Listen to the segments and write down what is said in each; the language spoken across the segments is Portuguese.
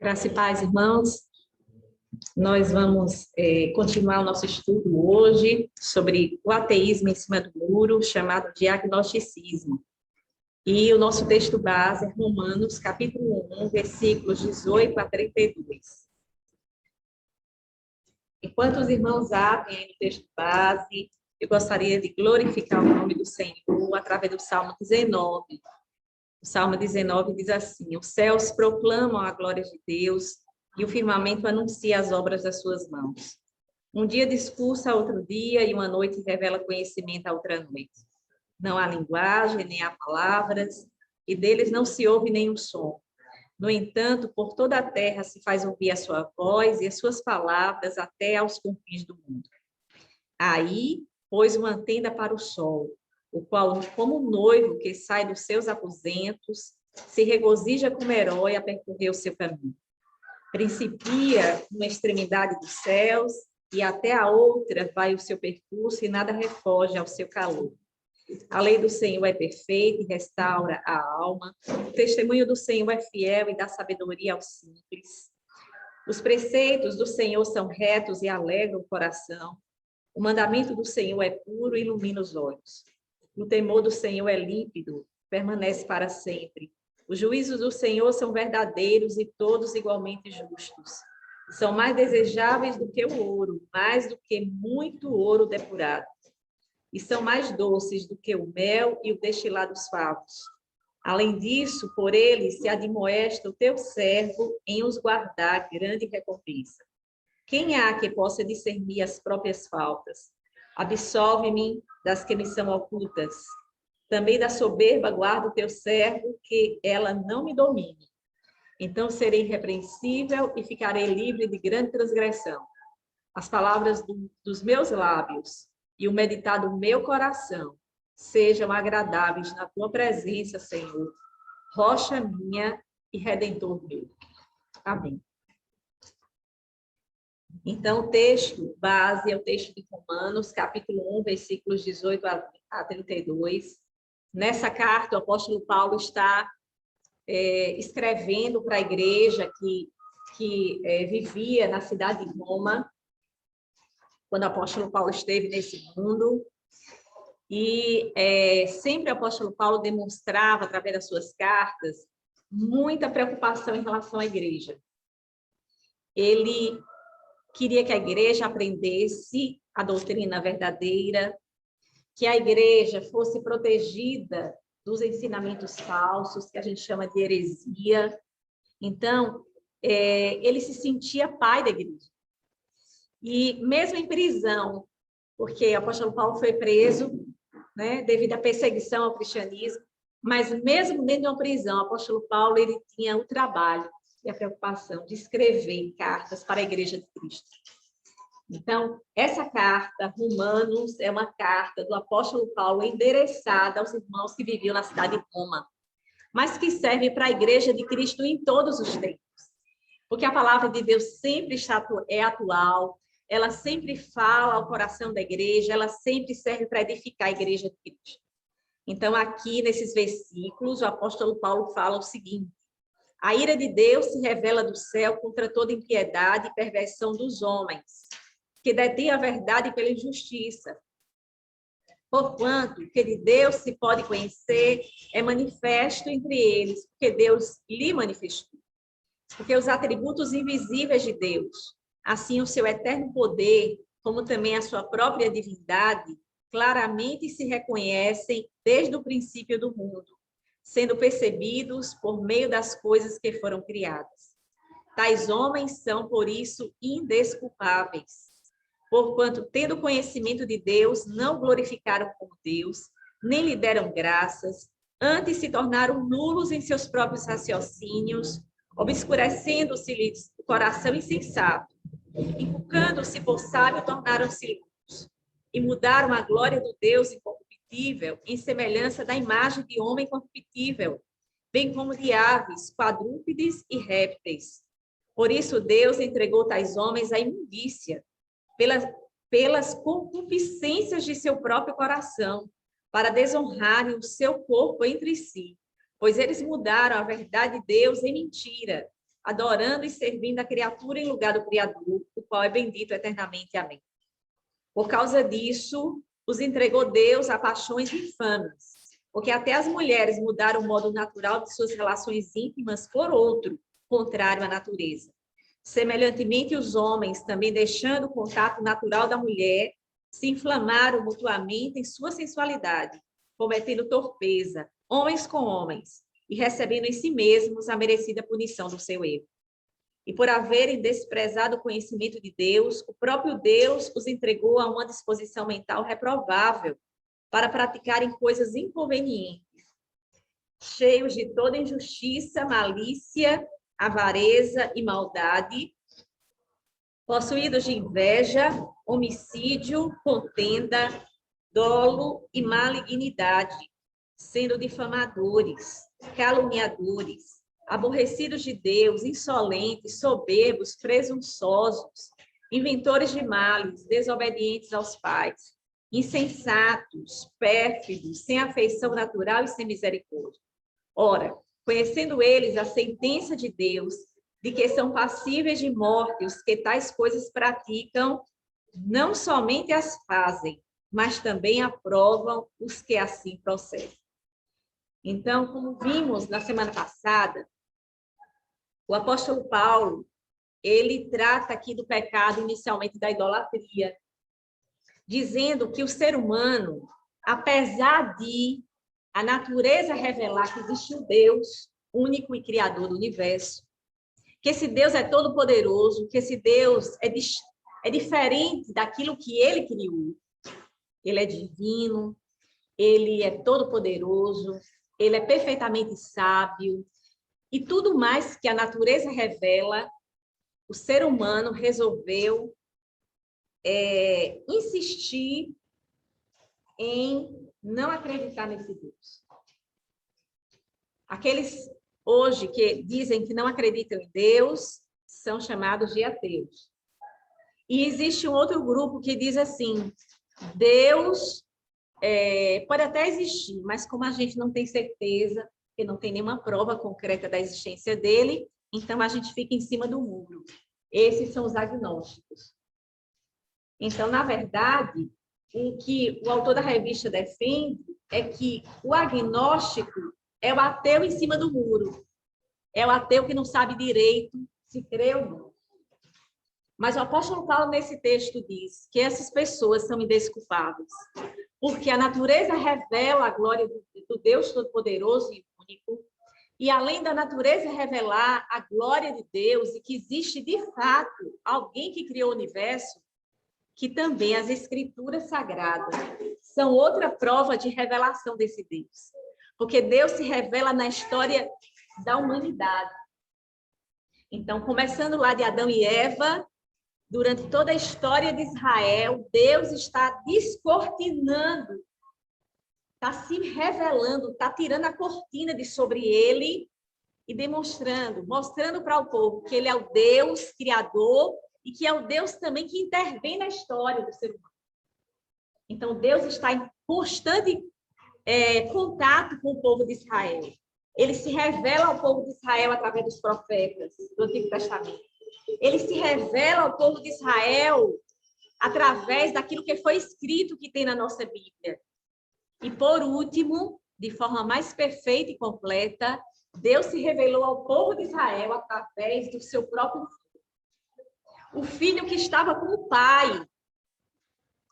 Graça e paz, irmãos. Nós vamos continuar o nosso estudo hoje sobre o ateísmo em cima do muro, chamado de agnosticismo. E o nosso texto base é Romanos, capítulo 1, versículos 18 a 32. Enquanto os irmãos abrem aí no texto base, eu gostaria de glorificar o nome do Senhor através do Salmo 19. O Salmo 19 diz assim: os céus proclamam a glória de Deus e o firmamento anuncia as obras das suas mãos. Um dia discursa a outro dia e uma noite revela conhecimento a outra noite. Não há linguagem, nem há palavras, e deles não se ouve nenhum som. No entanto, por toda a terra se faz ouvir a sua voz e as suas palavras até aos confins do mundo. Aí, pôs uma tenda para o sol, o qual, como um noivo que sai dos seus aposentos, se regozija como herói a percorrer o seu caminho. Principia numa extremidade dos céus e até a outra vai o seu percurso e nada refoge ao seu calor. A lei do Senhor é perfeita e restaura a alma. O testemunho do Senhor é fiel e dá sabedoria aos simples. Os preceitos do Senhor são retos e alegram o coração. O mandamento do Senhor é puro e ilumina os olhos. O temor do Senhor é límpido, permanece para sempre. Os juízos do Senhor são verdadeiros e todos igualmente justos. São mais desejáveis do que o ouro, mais do que muito ouro depurado. E são mais doces do que o mel e o destilado dos favos. Além disso, por eles se admoesta o teu servo em os guardar grande recompensa. Quem há que possa discernir as próprias faltas? Absolve-me das que me são ocultas. Também da soberba guarda o teu servo, que ela não me domine. Então serei irrepreensível e ficarei livre de grande transgressão. As palavras dos meus lábios e o meditar do meu coração sejam agradáveis na tua presença, Senhor, rocha minha e redentor meu. Amém. Então, o texto base é o texto de Romanos, capítulo 1, versículos 18 a 32. Nessa carta, o apóstolo Paulo está escrevendo para a igreja que vivia na cidade de Roma, quando o apóstolo Paulo esteve nesse mundo. E sempre o apóstolo Paulo demonstrava, através das suas cartas, muita preocupação em relação à igreja. Ele queria que a igreja aprendesse a doutrina verdadeira, que a igreja fosse protegida dos ensinamentos falsos, que a gente chama de heresia. Então, ele se sentia pai da igreja. E mesmo em prisão, porque o apóstolo Paulo foi preso, né, devido à perseguição ao cristianismo, mas mesmo dentro de uma prisão, o apóstolo Paulo ele tinha o trabalho e a preocupação de escrever cartas para a igreja de Cristo. Então, essa carta, Romanos, é uma carta do apóstolo Paulo endereçada aos irmãos que viviam na cidade de Roma, mas que serve para a igreja de Cristo em todos os tempos. Porque a palavra de Deus sempre é atual, ela sempre fala ao coração da igreja, ela sempre serve para edificar a igreja de Cristo. Então, aqui nesses versículos, o apóstolo Paulo fala o seguinte: a ira de Deus se revela do céu contra toda impiedade e perversão dos homens, que detêm a verdade pela injustiça. Porquanto o que de Deus se pode conhecer é manifesto entre eles, porque Deus lhe manifestou. Porque os atributos invisíveis de Deus, assim o seu eterno poder, como também a sua própria divindade, claramente se reconhecem desde o princípio do mundo, sendo percebidos por meio das coisas que foram criadas. Tais homens são, por isso, indesculpáveis, porquanto, tendo conhecimento de Deus, não glorificaram como Deus, nem lhe deram graças, antes se tornaram nulos em seus próprios raciocínios, obscurecendo-se-lhes o coração insensato, inculcando-se por sábio, tornaram-se loucos, e mudaram a glória do Deus incorruptível em semelhança da imagem de homem corruptível, bem como de aves, quadrúpedes e répteis. Por isso Deus entregou tais homens à imundícia, pelas concupiscências de seu próprio coração, para desonrarem o seu corpo entre si, pois eles mudaram a verdade de Deus em mentira, adorando e servindo a criatura em lugar do Criador, o qual é bendito eternamente. Amém. Por causa disso, os entregou Deus a paixões infames, porque até as mulheres mudaram o modo natural de suas relações íntimas por outro, contrário à natureza. Semelhantemente, os homens, também deixando o contato natural da mulher, se inflamaram mutuamente em sua sensualidade, cometendo torpeza, homens com homens, e recebendo em si mesmos a merecida punição do seu erro. E por haverem desprezado o conhecimento de Deus, o próprio Deus os entregou a uma disposição mental reprovável para praticarem coisas inconvenientes, cheios de toda injustiça, malícia, avareza e maldade, possuídos de inveja, homicídio, contenda, dolo e malignidade, sendo difamadores, caluniadores, aborrecidos de Deus, insolentes, soberbos, presunçosos, inventores de males, desobedientes aos pais, insensatos, pérfidos, sem afeição natural e sem misericórdia. Ora, conhecendo eles a sentença de Deus, de que são passíveis de morte os que tais coisas praticam, não somente as fazem, mas também aprovam os que assim procedem. Então, como vimos na semana passada, o apóstolo Paulo, ele trata aqui do pecado inicialmente da idolatria, dizendo que o ser humano, apesar de a natureza revelar que existe um Deus único e criador do universo, que esse Deus é todo-poderoso, que esse Deus é diferente daquilo que ele criou. Ele é divino, ele é todo-poderoso, ele é perfeitamente sábio, e tudo mais que a natureza revela, o ser humano resolveu insistir em não acreditar nesse Deus. Aqueles hoje que dizem que não acreditam em Deus são chamados de ateus. E existe um outro grupo que diz assim, Deus pode até existir, mas como a gente não tem certeza, porque não tem nenhuma prova concreta da existência dele, então a gente fica em cima do muro. Esses são os agnósticos. Então, na verdade, o que o autor da revista defende é que o agnóstico é o ateu em cima do muro. É o ateu que não sabe direito se crê ou não. Mas o apóstolo Paulo, nesse texto, diz que essas pessoas são indesculpáveis, porque a natureza revela a glória do Deus Todo-Poderoso e único, e além da natureza revelar a glória de Deus e que existe, de fato, alguém que criou o universo, que também as escrituras sagradas são outra prova de revelação desse Deus. Porque Deus se revela na história da humanidade. Então, começando lá de Adão e Eva, durante toda a história de Israel, Deus está descortinando, está se revelando, está tirando a cortina de sobre ele e mostrando para o povo que ele é o Deus criador e que é o Deus também que intervém na história do ser humano. Então, Deus está em constante contato com o povo de Israel. Ele se revela ao povo de Israel através dos profetas do Antigo Testamento. Ele se revela ao povo de Israel através daquilo que foi escrito que tem na nossa Bíblia. E, por último, de forma mais perfeita e completa, Deus se revelou ao povo de Israel através do seu próprio filho. O filho que estava com o pai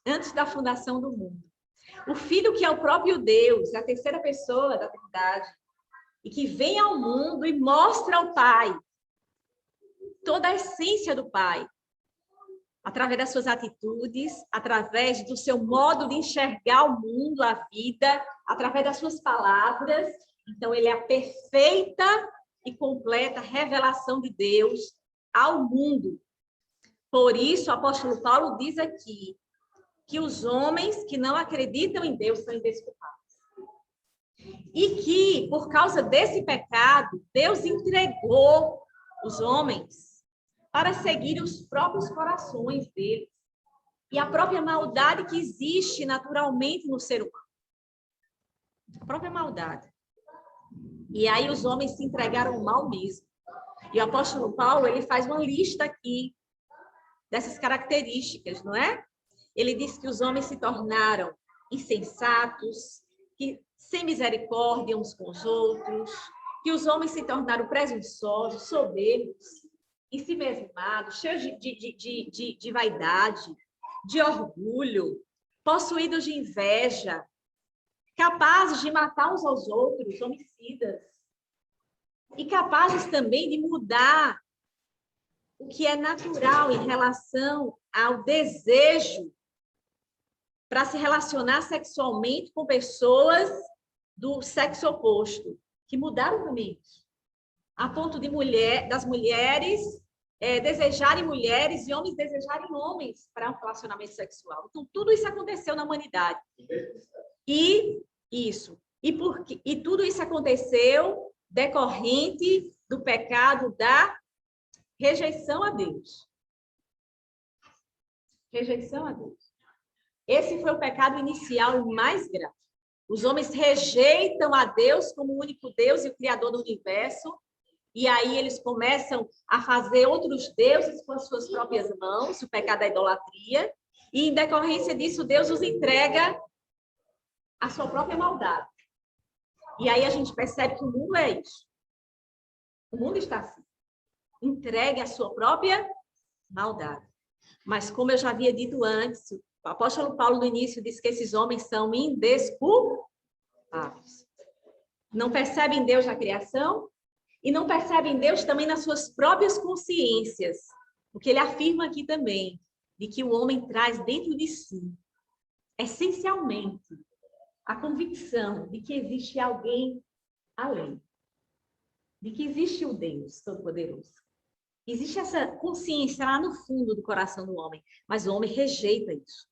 antes da fundação do mundo. O filho que é o próprio Deus, a terceira pessoa da Trindade, e que vem ao mundo e mostra ao pai toda a essência do pai, através das suas atitudes, através do seu modo de enxergar o mundo, a vida, através das suas palavras. Então, ele é a perfeita e completa revelação de Deus ao mundo. Por isso, o apóstolo Paulo diz aqui que os homens que não acreditam em Deus são indesculpáveis. E que, por causa desse pecado, Deus entregou os homens para seguir os próprios corações deles e a própria maldade que existe naturalmente no ser humano. A própria maldade. E aí os homens se entregaram ao mal mesmo. E o apóstolo Paulo, ele faz uma lista aqui dessas características, não é? Ele diz que os homens se tornaram insensatos, que sem misericórdia uns com os outros, que os homens se tornaram presunçosos, soberbos, ensimesmados, cheios de vaidade, de orgulho, possuídos de inveja, capazes de matar uns aos outros, homicidas, e capazes também de mudar o que é natural em relação ao desejo para se relacionar sexualmente com pessoas do sexo oposto, que mudaram também isso, a ponto de das mulheres desejarem mulheres e homens desejarem homens para um relacionamento sexual. Então, tudo isso aconteceu na humanidade. E tudo isso aconteceu decorrente do pecado da rejeição a Deus. Rejeição a Deus. Esse foi o pecado inicial e mais grave. Os homens rejeitam a Deus como o único Deus e o Criador do universo, e aí eles começam a fazer outros deuses com as suas próprias mãos, o pecado da idolatria, e em decorrência disso, Deus os entrega à sua própria maldade. E aí a gente percebe que o mundo é isso. O mundo está assim. Entregue à sua própria maldade. Mas como eu já havia dito antes, o apóstolo Paulo no início disse que esses homens são indesculpáveis. Não percebem Deus na criação e não percebem Deus também nas suas próprias consciências. Porque ele afirma aqui também de que o homem traz dentro de si, essencialmente, a convicção de que existe alguém além. De que existe o Deus Todo-Poderoso. Existe essa consciência lá no fundo do coração do homem, mas o homem rejeita isso.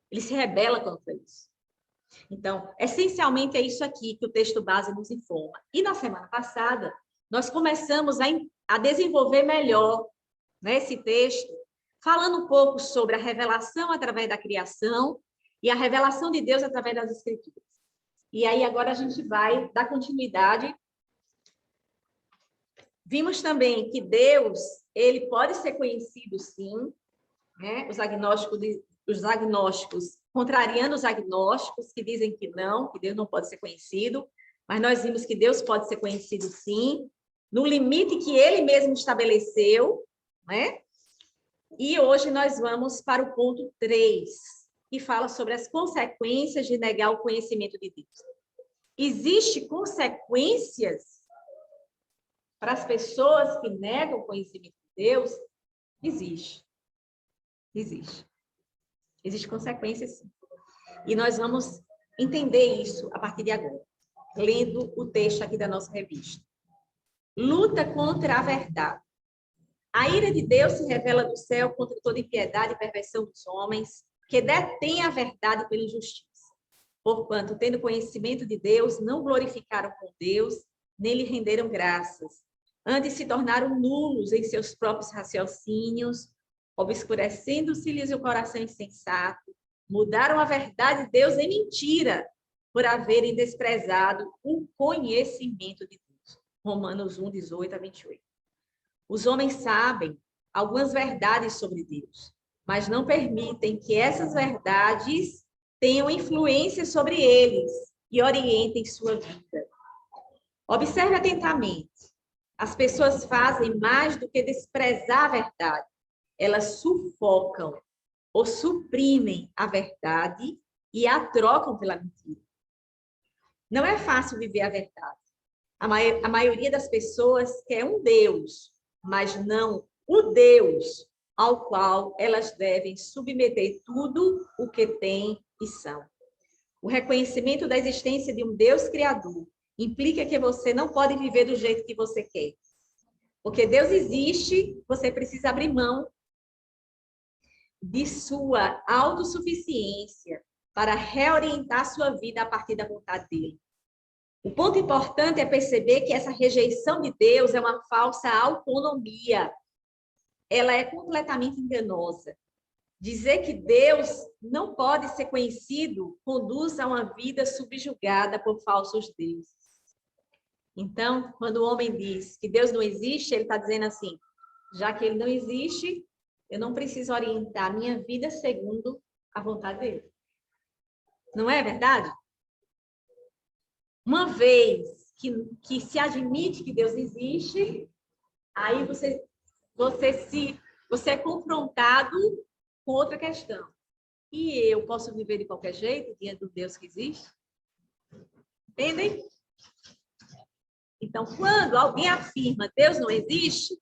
Ele se rebela contra isso. Então, essencialmente é isso aqui que o texto base nos informa. E na semana passada, nós começamos a desenvolver melhor, né, esse texto, falando um pouco sobre a revelação através da criação e a revelação de Deus através das Escrituras. E aí agora a gente vai dar continuidade. Vimos também que Deus, ele pode ser conhecido, sim, né? Os agnósticos, contrariando os agnósticos, que dizem que Deus não pode ser conhecido, mas nós vimos que Deus pode ser conhecido, sim, no limite que ele mesmo estabeleceu, né? E hoje nós vamos para o ponto 3, que fala sobre as consequências de negar o conhecimento de Deus. Existem consequências para as pessoas que negam o conhecimento de Deus? Existe. Existe consequência, sim. E nós vamos entender isso a partir de agora, lendo o texto aqui da nossa revista. Luta contra a verdade. A ira de Deus se revela do céu contra toda impiedade e perversão dos homens, que detêm a verdade pela injustiça. Porquanto, tendo conhecimento de Deus, não glorificaram com Deus, nem lhe renderam graças. Antes se tornaram nulos em seus próprios raciocínios, obscurecendo-se-lhes o coração insensato, mudaram a verdade de Deus em mentira, por haverem desprezado o conhecimento de Deus. Romanos 1, 18 a 28. Os homens sabem algumas verdades sobre Deus, mas não permitem que essas verdades tenham influência sobre eles e orientem sua vida. Observe atentamente. As pessoas fazem mais do que desprezar a verdade. Elas sufocam ou suprimem a verdade e a trocam pela mentira. Não é fácil viver a verdade. A maioria das pessoas quer um Deus, mas não o Deus ao qual elas devem submeter tudo o que têm e são. O reconhecimento da existência de um Deus criador implica que você não pode viver do jeito que você quer. Porque Deus existe, você precisa abrir mão de sua autossuficiência para reorientar sua vida a partir da vontade dele. O ponto importante é perceber que essa rejeição de Deus é uma falsa autonomia. Ela é completamente enganosa. Dizer que Deus não pode ser conhecido conduz a uma vida subjugada por falsos deuses. Então, quando o homem diz que Deus não existe, ele está dizendo assim, já que ele não existe, eu não preciso orientar a minha vida segundo a vontade dele. Não é verdade? Uma vez que se admite que Deus existe, aí você é confrontado com outra questão. E eu posso viver de qualquer jeito diante do Deus que existe? Entendem? Então, quando alguém afirma Deus não existe,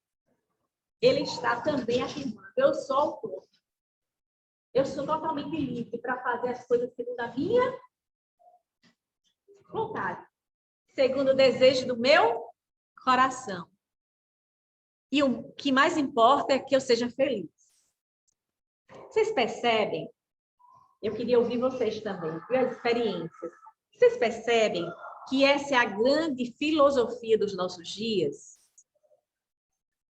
ele está também afirmando, eu sou autor. Eu sou totalmente livre para fazer as coisas segundo a minha vontade, segundo o desejo do meu coração. E o que mais importa é que eu seja feliz. Vocês percebem? Eu queria ouvir vocês também, as experiências. Vocês percebem que essa é a grande filosofia dos nossos dias?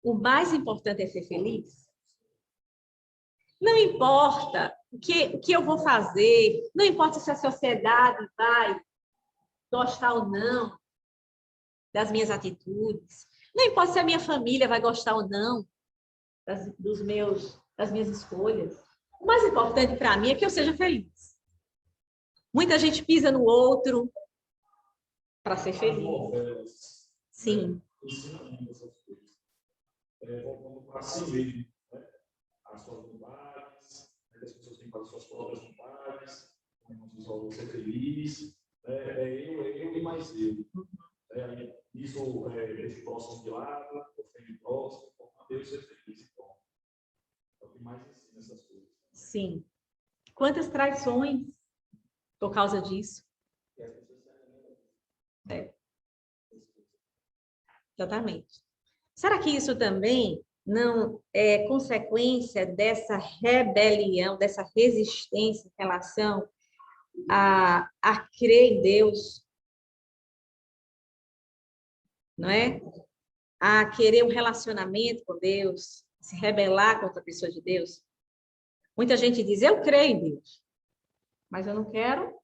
O mais importante é ser feliz? Não importa o que eu vou fazer, não importa se a sociedade vai gostar ou não das minhas atitudes, não importa se a minha família vai gostar ou não das minhas escolhas. O mais importante para mim é que eu seja feliz. Muita gente pisa no outro para ser feliz. Sim. Voltando para si mesmo, né? As suas vontades, as pessoas têm que fazer suas próprias vontades, como ser feliz, eu e mais eu. Isso deixa o próximo de lado, ofende o próximo, Deus ser feliz. Então, é o que mais ensina essas coisas. Sim. Quantas traições por causa disso? Exatamente. Será que isso também não é consequência dessa rebelião, dessa resistência em relação a crer em Deus? Não é? A querer um relacionamento com Deus, se rebelar contra a pessoa de Deus? Muita gente diz, eu creio em Deus, mas eu não quero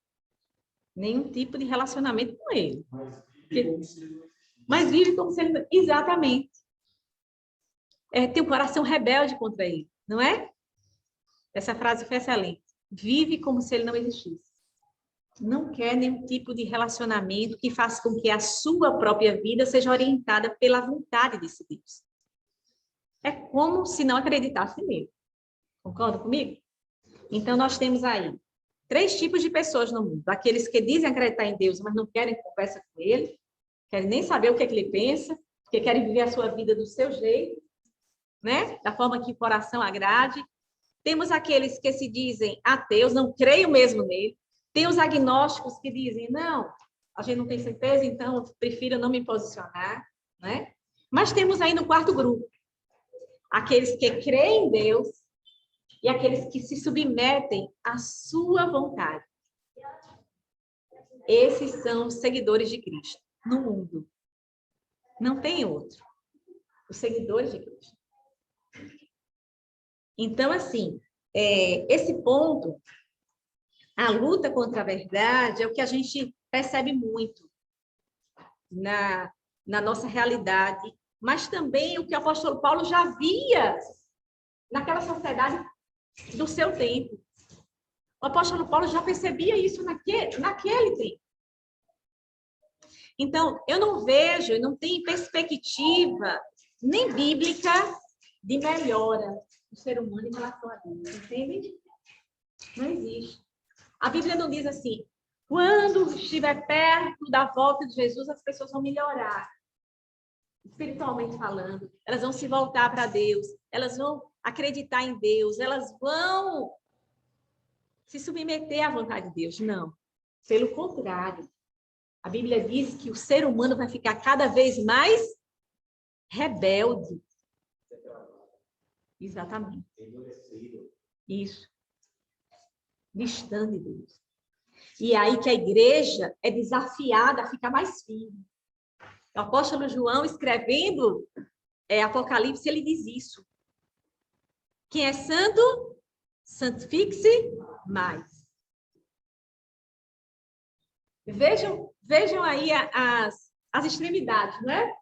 nenhum tipo de relacionamento com Ele. Mas vive como se ele... Exatamente. Tem um coração rebelde contra Ele, não é? Essa frase foi excelente. Vive como se Ele não existisse. Não quer nenhum tipo de relacionamento que faça com que a sua própria vida seja orientada pela vontade desse Deus. É como se não acreditasse nele. Concorda comigo? Então, nós temos aí 3 tipos de pessoas no mundo. Aqueles que dizem acreditar em Deus, mas não querem conversa com Ele, querem nem saber o que é que Ele pensa, porque querem viver a sua vida do seu jeito, né? Da forma que o coração agrade. Temos aqueles que se dizem ateus, não creio mesmo nele. Tem os agnósticos que dizem, não, a gente não tem certeza, então eu prefiro não me posicionar, né? Mas temos ainda o 4º grupo, aqueles que creem em Deus e aqueles que se submetem à sua vontade. Esses são os seguidores de Cristo no mundo. Não tem outro. Os seguidores de Cristo. Então, assim, esse ponto, a luta contra a verdade, é o que a gente percebe muito na nossa realidade, mas também o que o apóstolo Paulo já via naquela sociedade do seu tempo. O apóstolo Paulo já percebia isso naquele tempo. Então, eu não tenho perspectiva nem bíblica de melhora do ser humano em relação a Deus, entende? Não existe. A Bíblia não diz assim, quando estiver perto da volta de Jesus, as pessoas vão melhorar. Espiritualmente falando, elas vão se voltar para Deus, elas vão acreditar em Deus, elas vão se submeter à vontade de Deus. Não. Pelo contrário, a Bíblia diz que o ser humano vai ficar cada vez mais rebelde. Exatamente. Isso. Distante de Deus. E aí que a igreja é desafiada a ficar mais firme. O apóstolo João, escrevendo Apocalipse, ele diz isso. Quem é santo, santifique-se mais. Vejam aí as extremidades, não é?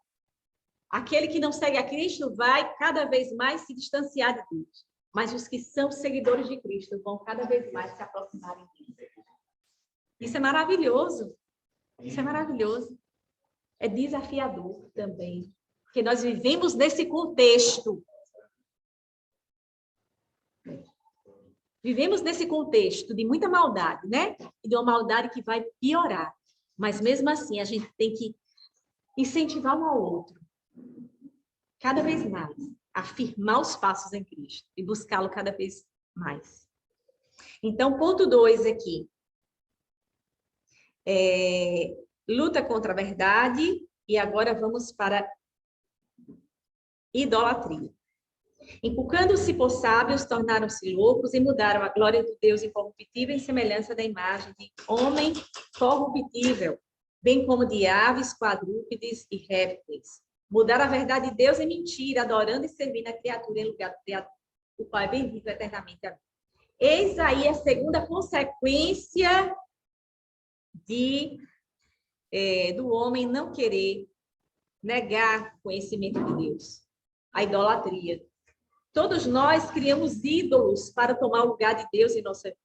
Aquele que não segue a Cristo vai cada vez mais se distanciar de Deus. Mas os que são seguidores de Cristo vão cada vez mais se aproximarem dele. Isso é maravilhoso. Isso é maravilhoso. É desafiador também. Porque nós vivemos nesse contexto. Vivemos nesse contexto de muita maldade, né? E de uma maldade que vai piorar. Mas mesmo assim, a gente tem que incentivar um ao outro. Cada vez mais. Afirmar os passos em Cristo. E buscá-lo cada vez mais. Então, ponto 2 aqui. Luta contra a verdade. E agora vamos para idolatria. Inculcando-se por sábios, tornaram-se loucos e mudaram a glória do Deus incorruptível em semelhança da imagem de homem corruptível, bem como de aves, quadrúpedes e répteis. Mudaram a verdade de Deus em mentira, adorando e servindo a criatura em lugar do Criador, o qual é bendito eternamente. Eis aí a segunda consequência do homem não querer negar o conhecimento de Deus. A idolatria. Todos nós criamos ídolos para tomar o lugar de Deus em nossa vida.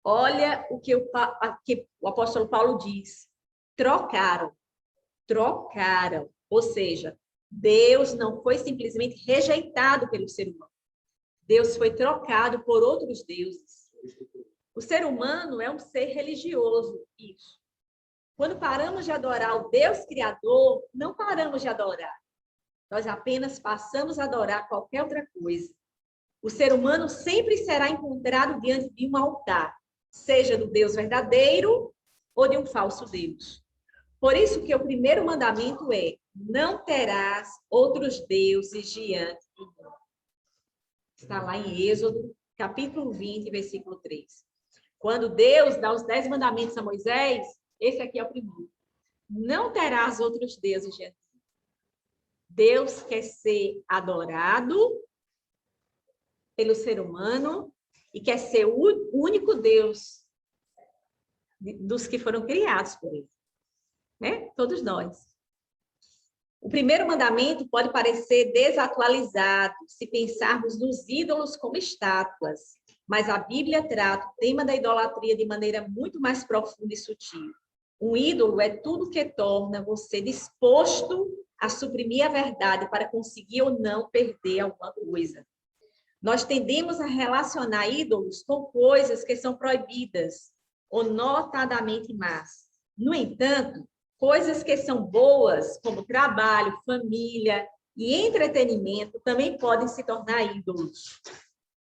Olha o que o apóstolo Paulo diz. Trocaram. Ou seja, Deus não foi simplesmente rejeitado pelo ser humano. Deus foi trocado por outros deuses. O ser humano é um ser religioso. Isso. Quando paramos de adorar o Deus Criador, não paramos de adorar. Nós apenas passamos a adorar qualquer outra coisa. O ser humano sempre será encontrado diante de um altar, seja do Deus verdadeiro ou de um falso Deus. Por isso que o primeiro mandamento é: não terás outros deuses diante de mim. Está lá em Êxodo, capítulo 20, versículo 3. Quando Deus dá os 10 mandamentos a Moisés, esse aqui é o primeiro. Não terás outros deuses diante de mim. Deus quer ser adorado pelo ser humano e quer ser o único Deus dos que foram criados por ele. Né? Todos nós. O primeiro mandamento pode parecer desatualizado se pensarmos nos ídolos como estátuas, mas a Bíblia trata o tema da idolatria de maneira muito mais profunda e sutil. Um ídolo é tudo que torna você disposto a suprimir a verdade para conseguir ou não perder alguma coisa. Nós tendemos a relacionar ídolos com coisas que são proibidas ou notadamente más. No entanto, coisas que são boas, como trabalho, família e entretenimento, também podem se tornar ídolos.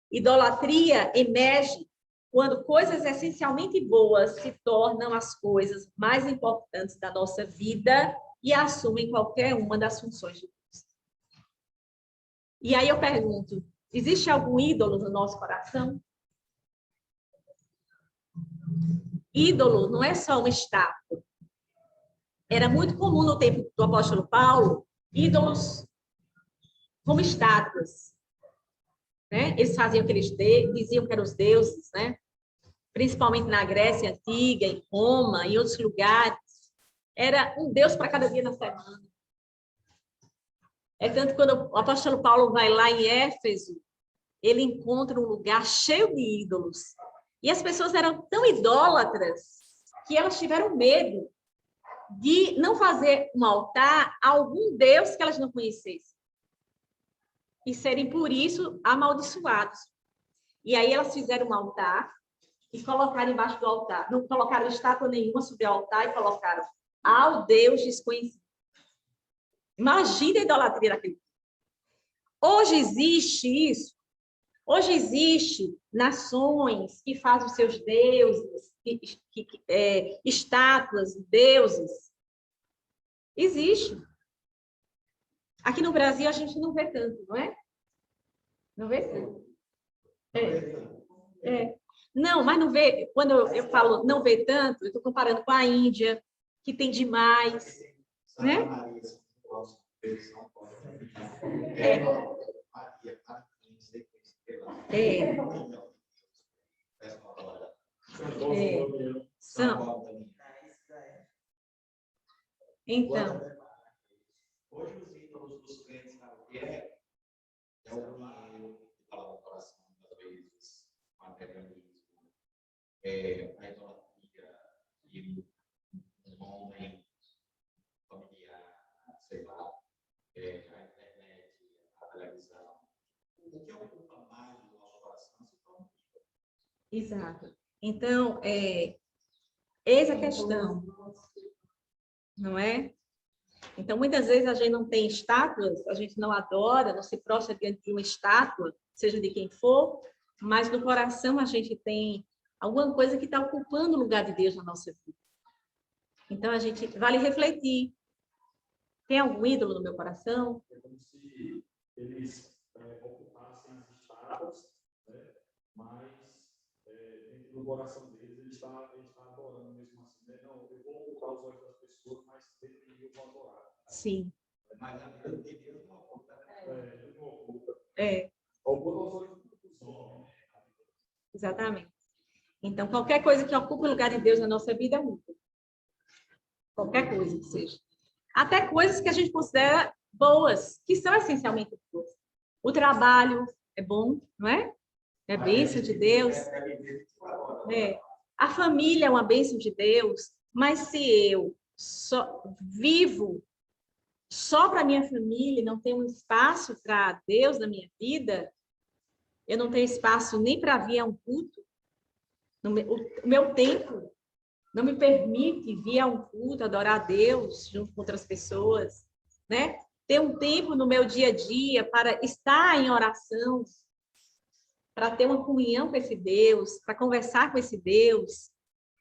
Idolatria emerge quando coisas essencialmente boas se tornam as coisas mais importantes da nossa vida e assumem qualquer uma das funções de Deus. E aí eu pergunto, existe algum ídolo no nosso coração? Ídolo não é só uma estátua. Era muito comum no tempo do apóstolo Paulo, ídolos como estátuas. Né? Eles faziam o que eles diziam que eram os deuses, né? Principalmente na Grécia Antiga, em Roma, em outros lugares. Era um Deus para cada dia na semana. É tanto que quando o apóstolo Paulo vai lá em Éfeso, ele encontra um lugar cheio de ídolos. E as pessoas eram tão idólatras que elas tiveram medo de não fazer um altar a algum Deus que elas não conhecessem. E serem, por isso, amaldiçoados. E aí elas fizeram um altar e colocaram embaixo do altar. Não colocaram estátua nenhuma sobre o altar e colocaram ao Deus desconhecido. Imagina a idolatria daquele. Hoje existe isso. Hoje existe nações que fazem os seus deuses, estátuas, deuses. Existe. Aqui no Brasil a gente não vê tanto, não é? Não vê tanto. Não, mas não vê. Quando eu falo não vê tanto, eu estou comparando com a Índia, que tem demais, né? São. Então, dos crentes na guerra é o dinheiro que está lá no coração, às vezes, materialismo, a idolatria, e um homem familiar, sei lá, a internet, a televisão. O que ocupa mais o nosso coração se torna. Exato. Então, eis a questão, não é? Então, muitas vezes a gente não tem estátuas, a gente não adora, não se prostra diante de uma estátua, seja de quem for, mas no coração a gente tem alguma coisa que está ocupando o lugar de Deus na nossa vida. Então, a gente vale refletir. Tem algum ídolo no meu coração? É como se eles ocupassem as estátuas, né? Mas dentro do coração deles, ele está adorando mesmo assim. Né? Não, eu vou ocupar os olhos das pessoas, mas dentro de mim eu vou adorar. Sim. Mas a vida de Deus não oculta. Ele não oculta. É. Oculta os olhos dos homens. Exatamente. Então, qualquer coisa que ocupe o lugar de Deus na nossa vida é um ídolo. Qualquer coisa que seja. Até coisas que a gente considera boas, que são essencialmente boas. O trabalho é bom, não é? É bênção de Deus. A família é uma bênção de Deus. Mas se eu só vivo só para minha família, não tenho um espaço para Deus na minha vida, eu não tenho espaço nem para vir a um culto, o meu tempo não me permite vir a um culto, adorar a Deus junto com outras pessoas, né? Ter um tempo no meu dia a dia para estar em oração, para ter uma comunhão com esse Deus, para conversar com esse Deus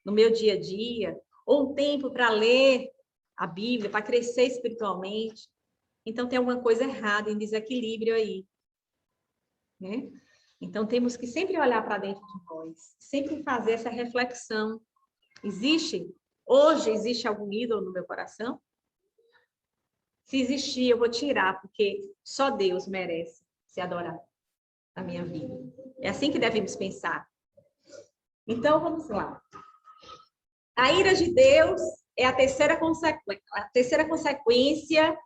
no meu dia a dia, ou um tempo para ler a Bíblia, para crescer espiritualmente. Então, tem alguma coisa errada, em desequilíbrio aí, né? Então, temos que sempre olhar para dentro de nós, sempre fazer essa reflexão. Hoje existe algum ídolo no meu coração? Se existir, eu vou tirar, porque só Deus merece ser adorado na minha vida. É assim que devemos pensar. Então, vamos lá. A ira de Deus é a terceira consequência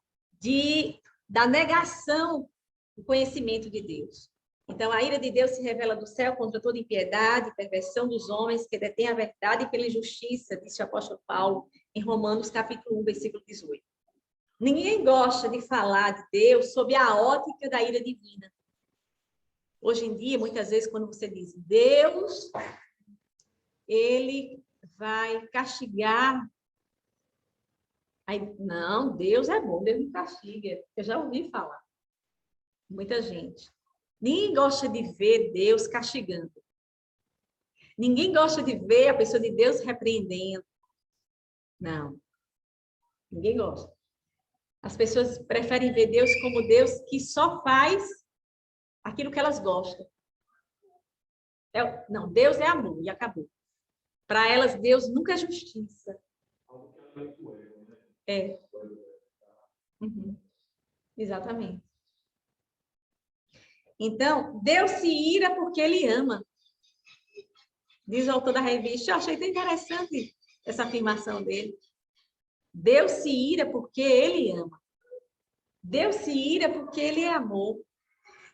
da negação do conhecimento de Deus. Então, a ira de Deus se revela do céu contra toda impiedade e perversão dos homens que detêm a verdade pela injustiça, disse o apóstolo Paulo em Romanos, capítulo 1, versículo 18. Ninguém gosta de falar de Deus sob a ótica da ira divina. Hoje em dia, muitas vezes, quando você diz Deus, ele vai castigar. Aí, não, Deus é bom, Deus não castiga. Eu já ouvi falar. Muita gente. Ninguém gosta de ver Deus castigando. Ninguém gosta de ver a pessoa de Deus repreendendo. Não. Ninguém gosta. As pessoas preferem ver Deus como Deus que só faz aquilo que elas gostam. Não, Deus é amor e acabou. Para elas, Deus nunca é justiça. É. Uhum. Exatamente. Então, Deus se ira porque ele ama. Diz o autor da revista. Eu achei tão interessante essa afirmação dele. Deus se ira porque ele ama. Deus se ira porque ele é amor.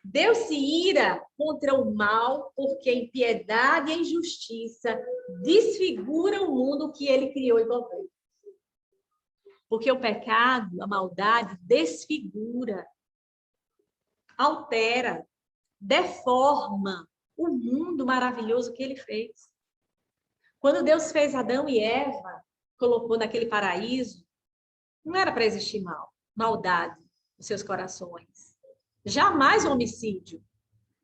Deus se ira contra o mal porque a impiedade e a injustiça desfiguram o mundo que ele criou e governa. Porque o pecado, a maldade, desfigura, altera, deforma o mundo maravilhoso que ele fez. Quando Deus fez Adão e Eva, colocou naquele paraíso, não era para existir maldade nos seus corações. Jamais homicídio,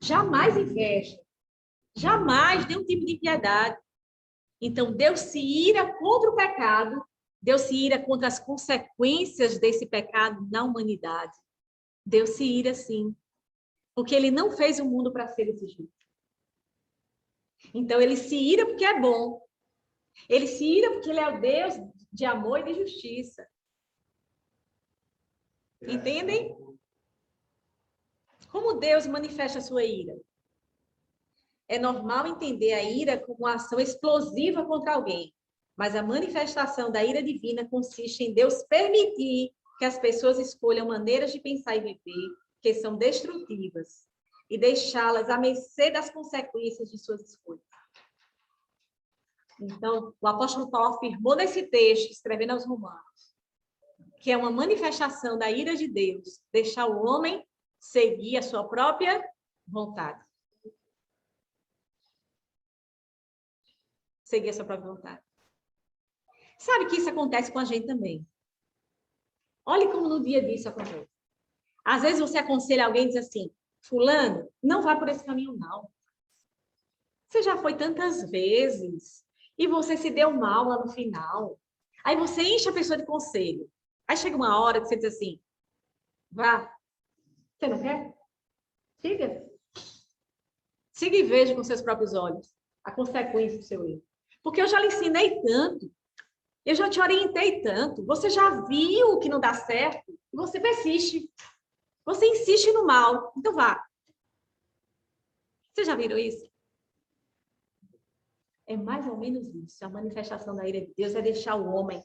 jamais inveja, jamais nenhum tipo de impiedade. Então, Deus se ira contra o pecado, Deus se ira contra as consequências desse pecado na humanidade. Deus se ira, sim, porque ele não fez o mundo para ser desse jeito. Então, ele se ira porque é bom. Ele se ira porque ele é o Deus de amor e de justiça. Entendem? Como Deus manifesta a sua ira? É normal entender a ira como uma ação explosiva contra alguém, mas a manifestação da ira divina consiste em Deus permitir que as pessoas escolham maneiras de pensar e viver que são destrutivas e deixá-las à mercê das consequências de suas escolhas. Então, o apóstolo Paulo afirmou nesse texto, escrevendo aos Romanos, que é uma manifestação da ira de Deus, deixar o homem seguir a sua própria vontade. Seguir a sua própria vontade. Sabe que isso acontece com a gente também. Olhe como no dia a dia isso acontece. Às vezes você aconselha alguém e diz assim, fulano, não vá por esse caminho, não. Você já foi tantas vezes e você se deu mal lá no final. Aí você enche a pessoa de conselho. Aí chega uma hora que você diz assim, vá. Você não quer? Siga. Siga e veja com seus próprios olhos a consequência do seu erro. Porque eu já lhe ensinei tanto. Eu já te orientei tanto. Você já viu que não dá certo. E você persiste. Você insiste no mal. Então vá. Vocês já viram isso? É mais ou menos isso. A manifestação da ira de Deus é deixar o homem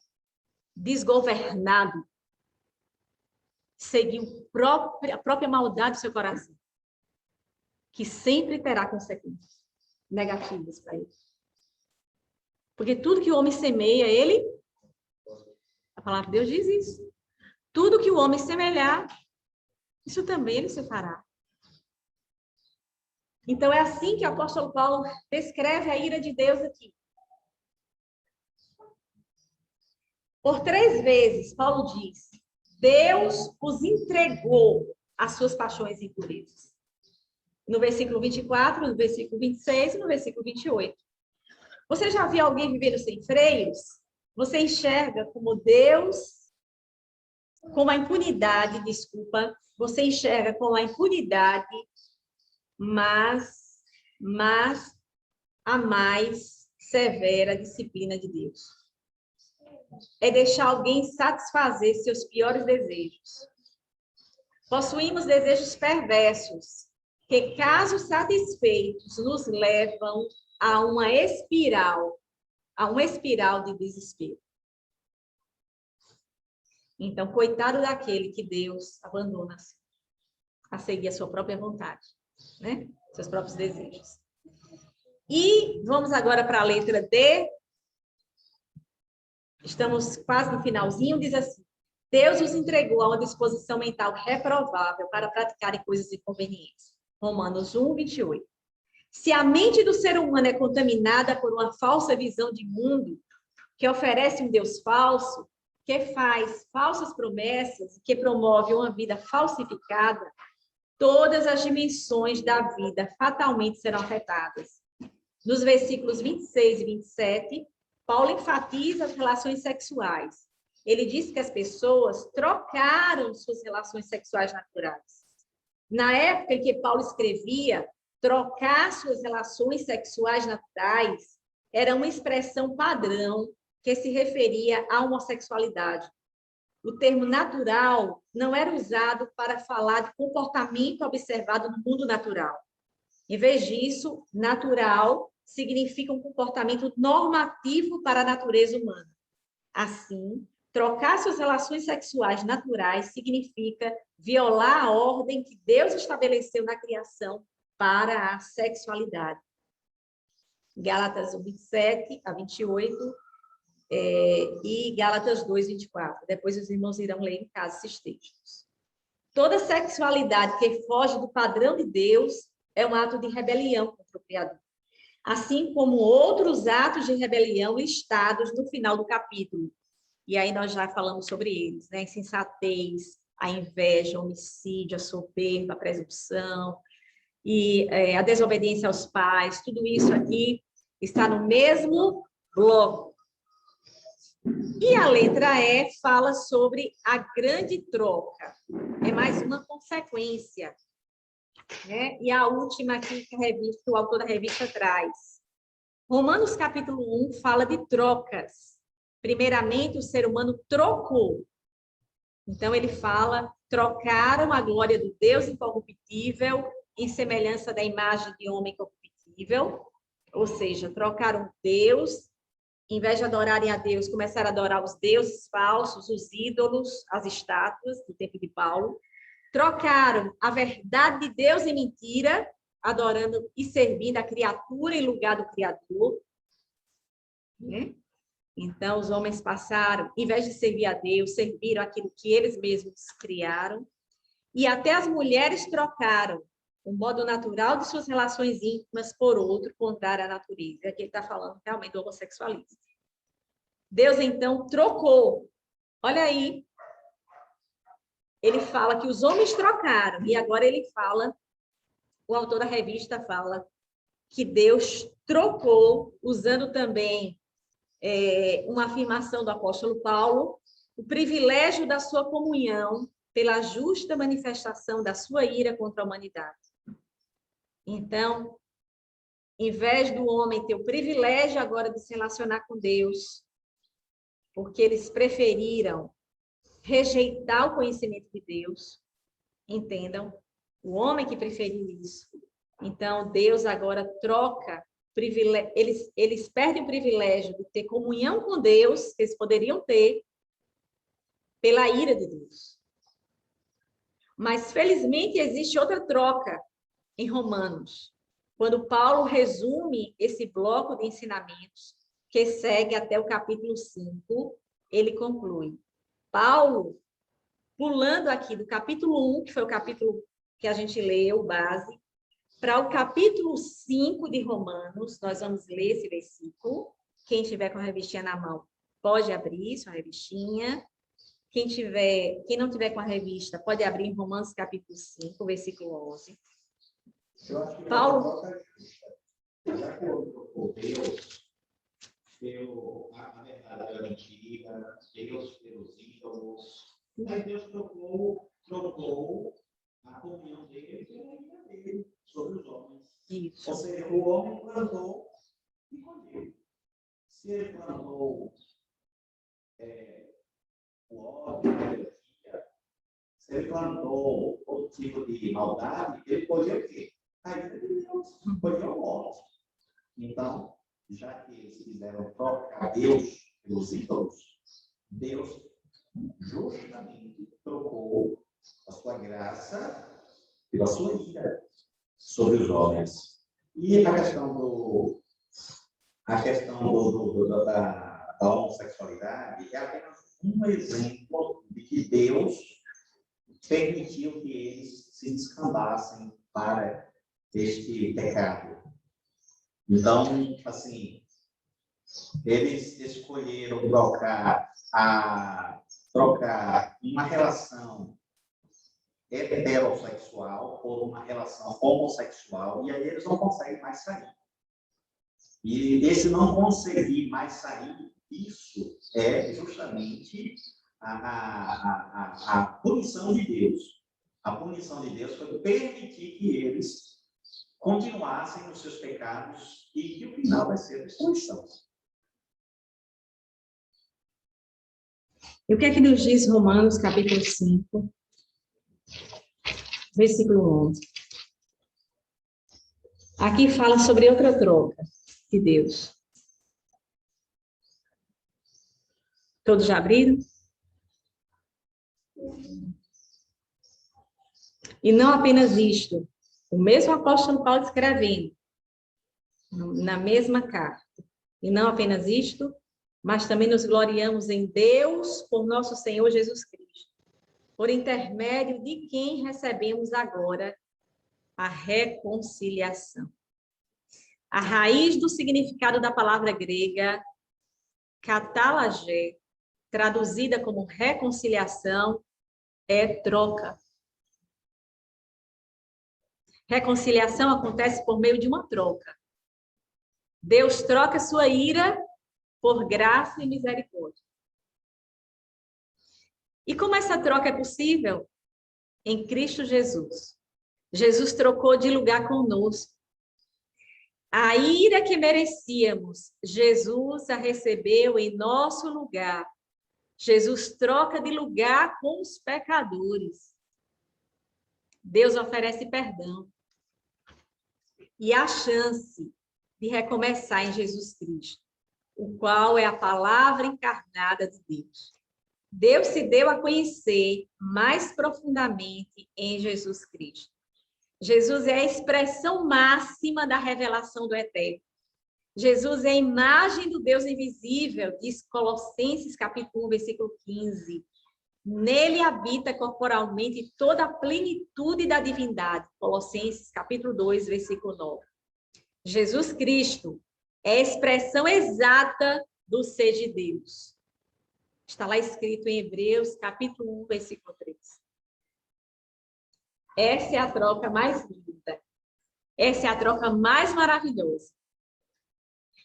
desgovernado seguir a própria maldade do seu coração, que sempre terá consequências negativas para ele. Porque tudo que o homem semeia, a palavra de Deus diz isso. Tudo que o homem semear, isso também ele se fará. Então, é assim que o apóstolo Paulo descreve a ira de Deus aqui. Por 3 vezes, Paulo diz, Deus os entregou às suas paixões e impurezas. No versículo 24, no versículo 26 e no versículo 28. Você já viu alguém vivendo sem freios? Você enxerga como Deus, como a impunidade, você enxerga como a impunidade, mas a mais severa disciplina de Deus. É deixar alguém satisfazer seus piores desejos. Possuímos desejos perversos, que, caso satisfeitos, nos levam a uma espiral de desespero. Então, coitado daquele que Deus abandona a seguir a sua própria vontade, né? Seus próprios desejos. E vamos agora para a letra D. Estamos quase no finalzinho, diz assim, Deus os entregou a uma disposição mental reprovável para praticarem coisas inconvenientes. Romanos 1, 28. Se a mente do ser humano é contaminada por uma falsa visão de mundo, que oferece um Deus falso, que faz falsas promessas, que promove uma vida falsificada, todas as dimensões da vida fatalmente serão afetadas. Nos versículos 26 e 27, Paulo enfatiza as relações sexuais. Ele diz que as pessoas trocaram suas relações sexuais naturais. Na época em que Paulo escrevia, trocar suas relações sexuais naturais era uma expressão padrão que se referia à homossexualidade. O termo natural não era usado para falar de comportamento observado no mundo natural. Em vez disso, natural significa um comportamento normativo para a natureza humana. Assim, trocar suas relações sexuais naturais significa violar a ordem que Deus estabeleceu na criação para a sexualidade. Gálatas 1, 27 a 28 e Gálatas 2, 24. Depois os irmãos irão ler em casa esses textos. Toda sexualidade que foge do padrão de Deus é um ato de rebelião contra o Criador. Assim como outros atos de rebelião listados no final do capítulo. E aí nós já falamos sobre eles, né? A insensatez, a inveja, o homicídio, a soberba, a presunção, e a desobediência aos pais, tudo isso aqui está no mesmo bloco. E a letra E fala sobre a grande troca. É mais uma consequência. Né? E a última aqui que o autor da revista traz. Romanos capítulo 1 fala de trocas. Primeiramente, o ser humano trocou. Então, ele fala, trocaram a glória do Deus incorruptível em semelhança da imagem de homem corruptível, ou seja, trocaram Deus em vez de adorarem a Deus, começaram a adorar os deuses falsos, os ídolos, as estátuas do tempo de Paulo. Trocaram a verdade de Deus em mentira, adorando e servindo a criatura em lugar do Criador. Né? Então, os homens passaram, em vez de servir a Deus, serviram aquilo que eles mesmos criaram. E até as mulheres trocaram o modo natural de suas relações íntimas por outro, contrário à natureza. Aqui ele está falando realmente do homossexualismo. Deus, então, trocou. Olha aí. Ele fala que os homens trocaram. E agora ele fala, o autor da revista fala, que Deus trocou, usando também uma afirmação do apóstolo Paulo, o privilégio da sua comunhão pela justa manifestação da sua ira contra a humanidade. Então, em vez do homem ter o privilégio agora de se relacionar com Deus, porque eles preferiram rejeitar o conhecimento de Deus, entendam, o homem que preferiu isso. Então, Deus agora troca, eles perdem o privilégio de ter comunhão com Deus, que eles poderiam ter, pela ira de Deus. Mas, felizmente, existe outra troca em Romanos, quando Paulo resume esse bloco de ensinamentos, que segue até o capítulo 5, ele conclui. Paulo, pulando aqui do capítulo 1, que foi o capítulo que a gente leu, base, para o capítulo 5 de Romanos, nós vamos ler esse versículo. Quem tiver com a revistinha na mão, pode abrir sua revistinha. Quem não tiver com a revista, pode abrir em Romanos capítulo 5, versículo 11. Eu acho que Paulo, já que o Deus deu a verdade da mentira, Deus pelos ídolos, mas Deus trocou a comunhão dele pela ira dele sobre os homens. isso. Ou seja, o homem plantou e colheu. Se ele plantou o ódio, a rebeldia, se ele plantou outro tipo de maldade, ele colheu o quê? A ira de Deus, colheu o ódio. Então, já que eles quiseram trocar Deus pelos ídolos, Deus justamente trocou a sua graça pela sua ira sobre os homens. E a questão da homossexualidade é apenas um exemplo de que Deus permitiu que eles se descambassem para este pecado. Então, assim, eles escolheram trocar uma relação heterossexual por uma relação homossexual, e aí eles não conseguem mais sair. E esse não conseguir mais sair, isso é justamente a punição de Deus. A punição de Deus foi permitir que eles continuassem nos seus pecados e que o final vai ser a destruição. E o que é que nos diz Romanos, capítulo 5, versículo 11? Aqui fala sobre outra troca de Deus. Todos já abriram? E não apenas isto, o mesmo apóstolo Paulo escrevendo na mesma carta. E não apenas isto, mas também nos gloriamos em Deus por nosso Senhor Jesus Cristo, por intermédio de quem recebemos agora a reconciliação. A raiz do significado da palavra grega, katalagé, traduzida como reconciliação, é troca. Reconciliação acontece por meio de uma troca. Deus troca sua ira por graça e misericórdia. E como essa troca é possível? Em Cristo Jesus. Jesus trocou de lugar conosco. A ira que merecíamos, Jesus a recebeu em nosso lugar. Jesus troca de lugar com os pecadores. Deus oferece perdão e a chance de recomeçar em Jesus Cristo. o qual é a palavra encarnada de Deus. Deus se deu a conhecer mais profundamente em Jesus Cristo. Jesus é a expressão máxima da revelação do Eterno. Jesus é a imagem do Deus invisível, diz Colossenses capítulo 1, versículo 15. Nele habita corporalmente toda a plenitude da divindade. Colossenses capítulo 2, versículo 9. Jesus Cristo é a expressão exata do ser de Deus. Está lá escrito em Hebreus, capítulo 1, versículo 3. Essa é a troca mais linda. Essa é a troca mais maravilhosa.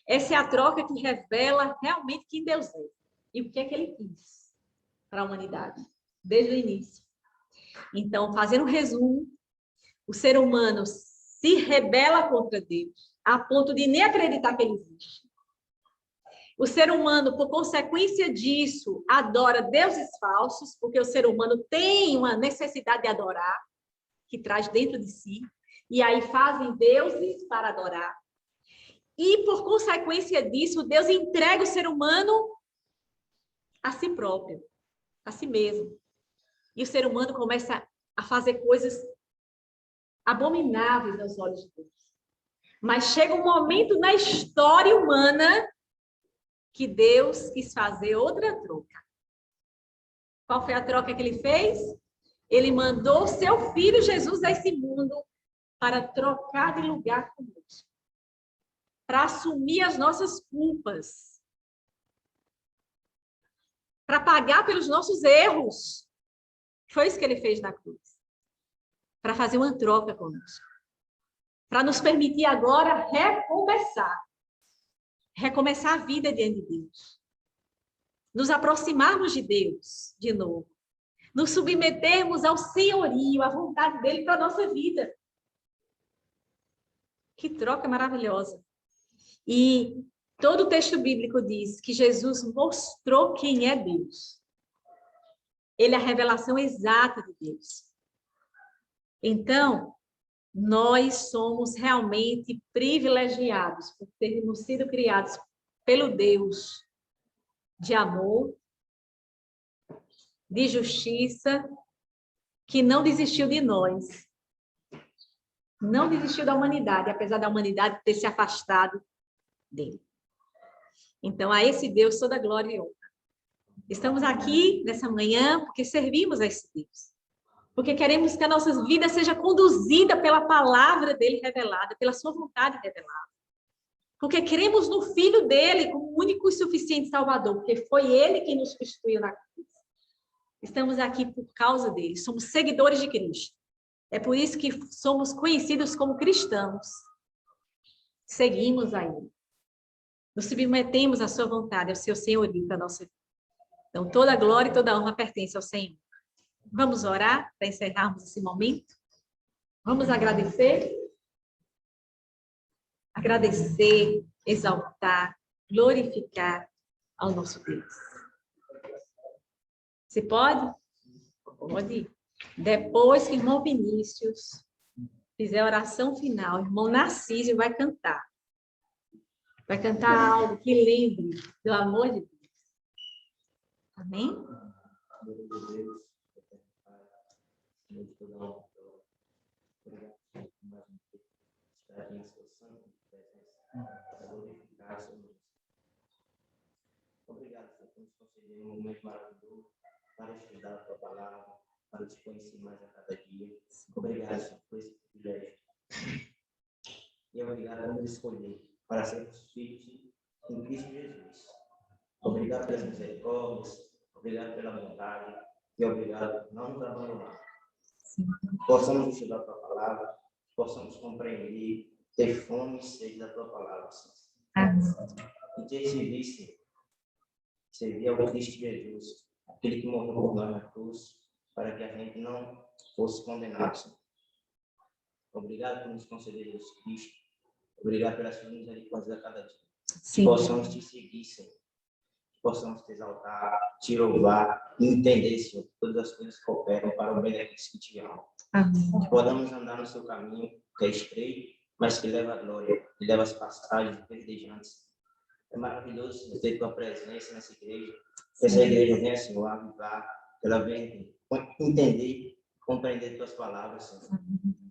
Essa é a troca que revela realmente quem Deus é. E o que é que ele quis para a humanidade, desde o início. Então, fazendo um resumo, o ser humano se rebela contra Deus, a ponto de nem acreditar que ele existe. O ser humano, por consequência disso, adora deuses falsos, porque o ser humano tem uma necessidade de adorar, que traz dentro de si, e aí fazem deuses para adorar. E, por consequência disso, Deus entrega o ser humano a si próprio, a si mesmo. E o ser humano começa a fazer coisas abomináveis aos olhos de Deus. Mas chega um momento na história humana que Deus quis fazer outra troca. Qual foi a troca que ele fez? Ele mandou o seu filho Jesus a esse mundo para trocar de lugar conosco, para assumir as nossas culpas, para pagar pelos nossos erros. Foi isso que ele fez na cruz. Para fazer uma troca conosco. Para nos permitir agora recomeçar. Recomeçar a vida diante de Deus. Nos aproximarmos de Deus de novo. Nos submetermos ao senhorio, à vontade dele para a nossa vida. Que troca maravilhosa. E todo o texto bíblico diz que Jesus mostrou quem é Deus. Ele é a revelação exata de Deus. Então, nós somos realmente privilegiados por termos sido criados pelo Deus de amor, de justiça, que não desistiu de nós. Não desistiu da humanidade, apesar da humanidade ter se afastado dele. Então, a esse Deus toda glória e honra. Estamos aqui nessa manhã porque servimos a esse Deus. Porque queremos que a nossa vida seja conduzida pela palavra dele revelada, pela sua vontade revelada. Porque cremos no Filho dele como único e suficiente Salvador, porque foi ele quem nos substituiu na cruz. Estamos aqui por causa dele, somos seguidores de Cristo. É por isso que somos conhecidos como cristãos. Seguimos a ele. Nos submetemos à sua vontade, ao seu senhorio para a nossa vida. Então, toda a glória e toda a honra pertence ao Senhor. Vamos orar para encerrarmos esse momento? Vamos agradecer? Agradecer, exaltar, glorificar ao nosso Deus. Você pode? Pode. Depois que o irmão Vinícius fizer a oração final, o irmão Narciso vai cantar. Vai cantar algo que lembre do amor de Deus. Amém? Obrigado, Senhor, por nos conceder um momento maravilhoso para estudar a tua palavra, para te conhecer mais a cada dia. Obrigado, Senhor, por esse privilégio. E obrigado por nos escolher para sermos filhos em Cristo Jesus. Obrigado pelas misericórdias, obrigado pela bondade e obrigado por não nos abandonar. Possamos estudar a tua palavra, possamos compreender, ter fome e sede da tua palavra, Senhor. E te servir ao Cristo Jesus, aquele que morreu por nós na cruz, para que a gente não fosse condenado, Senhor. Obrigado por nos conceder Jesus Cristo. Obrigado pelas suas misericórdias a cada dia. Que possamos te seguir, Senhor. Que possamos te exaltar, te louvar e entender, Senhor, todas as coisas que cooperam para o bem daqueles que te amam. Que podamos andar no seu caminho, que é estreito, mas que leva a glória, que leva as passagens verdejantes. É maravilhoso, Senhor, ter tua presença nessa igreja. Que essa igreja venha, Senhor, a avivar, que ela venha entender, compreender tuas palavras, Senhor.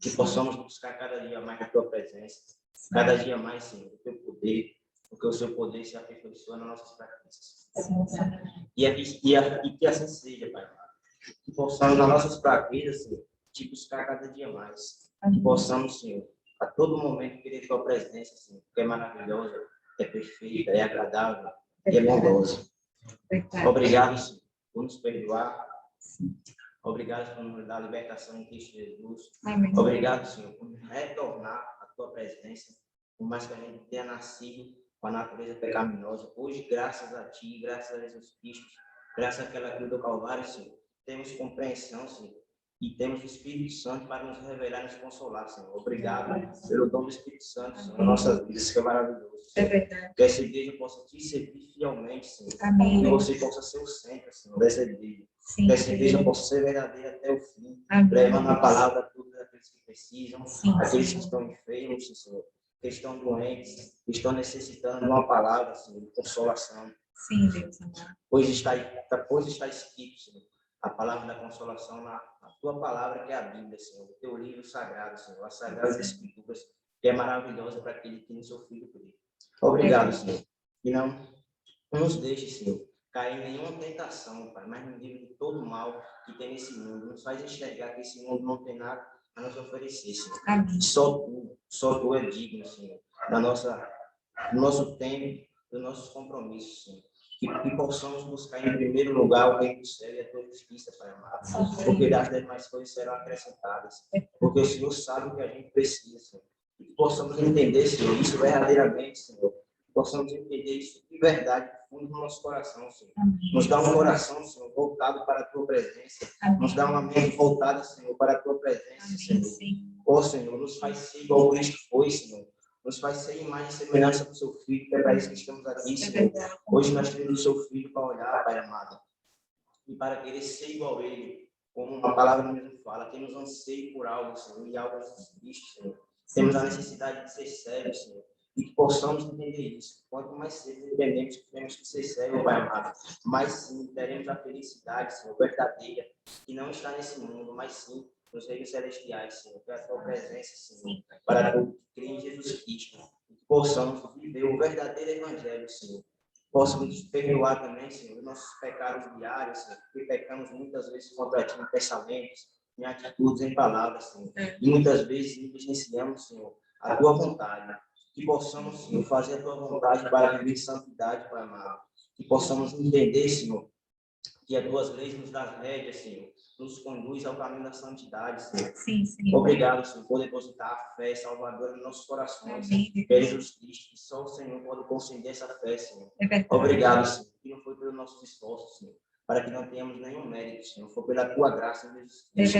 Que possamos buscar cada dia mais a tua presença, cada dia mais, Senhor, o teu poder, porque o seu poder se aperfeiçoa nas nossas fraquezas. E que assim seja, Pai. Que possamos, nas nossas fraquezas, Senhor, te buscar cada dia mais. Que possamos, Senhor, a todo momento querer tua presença, Senhor, que é maravilhosa, é perfeita, é agradável e é bondosa. Obrigado, Senhor, por nos perdoar. Obrigado por nos dar a libertação em Cristo Jesus. Amém. Obrigado, Senhor, por nos retornar à tua presença, por mais que a gente tenha nascido com a natureza pecaminosa. Hoje, graças a ti, graças a Jesus Cristo, graças àquela cruz do Calvário, Senhor, temos compreensão, Senhor, e temos o Espírito Santo para nos revelar e nos consolar, Senhor. Obrigado pelo dom do Espírito Santo, Senhor, nas nossas vidas, que é maravilhoso. Senhor. É verdade. Que essa igreja possa te servir fielmente, Senhor. Amém. Que você possa ser o centro, Senhor, dessa igreja. Sim, que essa igreja possa ser verdadeira até o fim, levando a palavra a todos aqueles que precisam, sim, aqueles que estão enfermos, Senhor, que estão doentes, que estão necessitando de uma palavra, Senhor, de consolação. Sim, Deus amado. Pois está escrito, Senhor, a palavra da consolação na tua palavra, que é a Bíblia, Senhor, o teu livro sagrado, Senhor, as sagradas escrituras, que é maravilhosa para aquele que tem o seu filho por ele. Obrigado, Senhor. E não nos deixe, Senhor, cair em nenhuma tentação, Pai, mas nos livre de todo mal que tem nesse mundo. Nos faz enxergar que esse mundo não tem nada a nos oferecer, Senhor. Amém. Só tu é digno, Senhor, do nosso tempo, dos nossos compromissos, Senhor. Que possamos buscar em primeiro lugar o reino do céu e a tua justiça, Pai amado. Porque as demais coisas serão acrescentadas. Porque o Senhor sabe o que a gente precisa, Senhor. Que possamos entender, Senhor, isso verdadeiramente, Senhor. Possamos entender isso de verdade, fundo do nosso coração, Senhor. Nos dá um coração, Senhor, voltado para a tua presença. Nos dá uma mente voltada, Senhor, para a tua presença, Senhor. Ó, Senhor, nos faz ser igual Cristo foi, Senhor. Nos faz ser imagem e semelhança do seu Filho, que é para isso que estamos aqui, Senhor. Hoje nós temos o seu Filho para olhar, Pai amado, e para querer ser igual a Ele, como a palavra mesmo fala. Temos anseio por algo, Senhor, e algo é Jesus Cristo, Senhor. Temos a necessidade de ser sérios, Senhor, e que possamos entender isso. Quanto mais cedo entendemos que temos que ser sérios, Pai amado, mais sim teremos a felicidade, Senhor, verdadeira, que não está nesse mundo, mas sim nos reinos celestiais, Senhor, que é a tua presença, Senhor, para todos que creem em Jesus Cristo, que possamos viver o verdadeiro evangelho, Senhor. Possamos perdoar também, Senhor, os nossos pecados diários, Senhor, porque pecamos muitas vezes contra ti em pensamentos, em atitudes, em palavras, Senhor, e muitas vezes negligenciamos, Senhor, a tua vontade. Que possamos, Senhor, fazer a tua vontade para viver santidade, Pai amado. Que possamos entender, Senhor, que as tuas leis nos dão rédeas, Senhor, nos conduz ao caminho da santidade, Senhor. Sim, Senhor. Obrigado, Senhor, por depositar a fé salvadora nos nossos corações, que é Jesus Cristo, que só o Senhor pode conceder essa fé, Senhor. Obrigado, Senhor, que não foi pelos nossos esforços, Senhor, para que não tenhamos nenhum mérito, Senhor, foi pela tua graça em Jesus Cristo.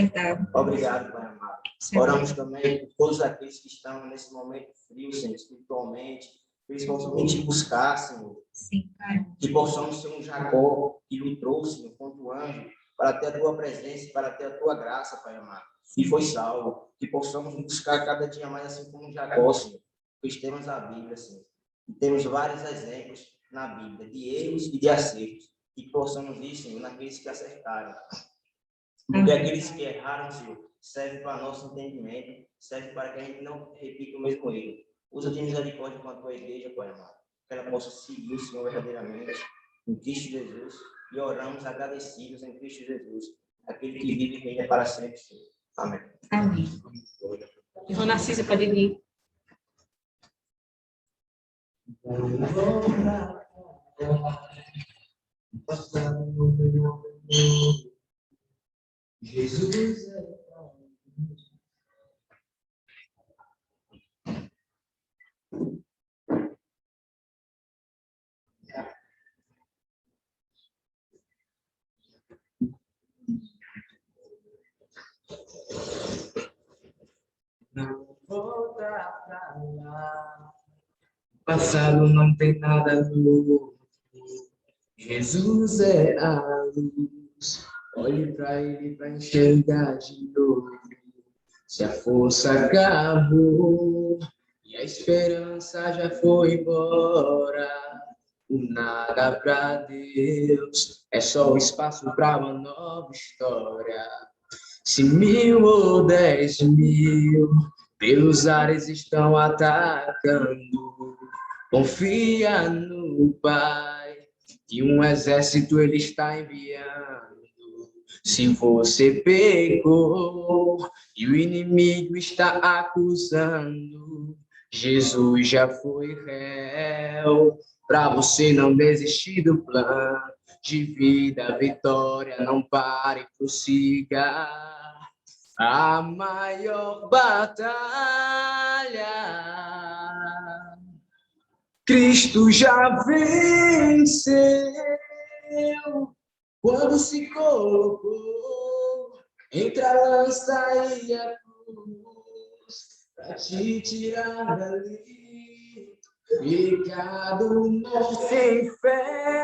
Obrigado, Pai amado. Oramos também por todos aqueles que estão nesse momento frio, Senhor, espiritualmente, que eles possam vir te buscar, Senhor. Sim, Pai. Que possamos ser um Jacó que lutou, Senhor, contra o anjo, para ter a tua presença, para ter a tua graça, Pai amado. E foi salvo. Que possamos buscar cada dia mais, assim como Jacó, Senhor. Pois temos a Bíblia, Senhor. E temos vários exemplos na Bíblia, de erros e de acertos. E que possamos ir, Senhor, naqueles que acertaram. Porque aqueles que erraram, Senhor, serve para nosso entendimento, serve para que a gente não repita o mesmo erro. Usa de misericórdia com a tua igreja, Pai amado. Que ela possa seguir o Senhor verdadeiramente em Cristo Jesus. E oramos agradecidos em Cristo Jesus, aquele que vive e reina para sempre, Senhor. Amém. Amém. Irmão Narciso, pode vir. Jesus é não volta pra lá. O passado não tem nada novo. Jesus é a luz. Olhe para ele para enxergar de novo. Se a força acabou e a esperança já foi embora, O nada para Deus é só o espaço para uma nova história. Se 1000 ou 10.000 pelos ares estão atacando, confia no Pai, que um exército ele está enviando. Se você pecou e o inimigo está acusando, Jesus já foi réu. Para você não desistir do plano de vida, vitória, não pare, prossiga. A maior batalha Cristo já venceu quando se colocou entre a lança e a cruz para te tirar dali. Pecado, morte e inferno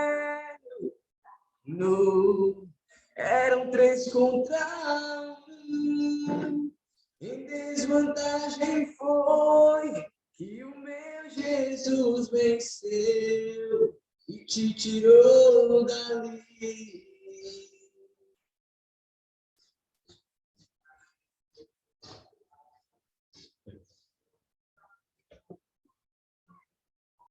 eram 3 contra 1. Em desvantagem foi que o meu Jesus venceu e te tirou dali.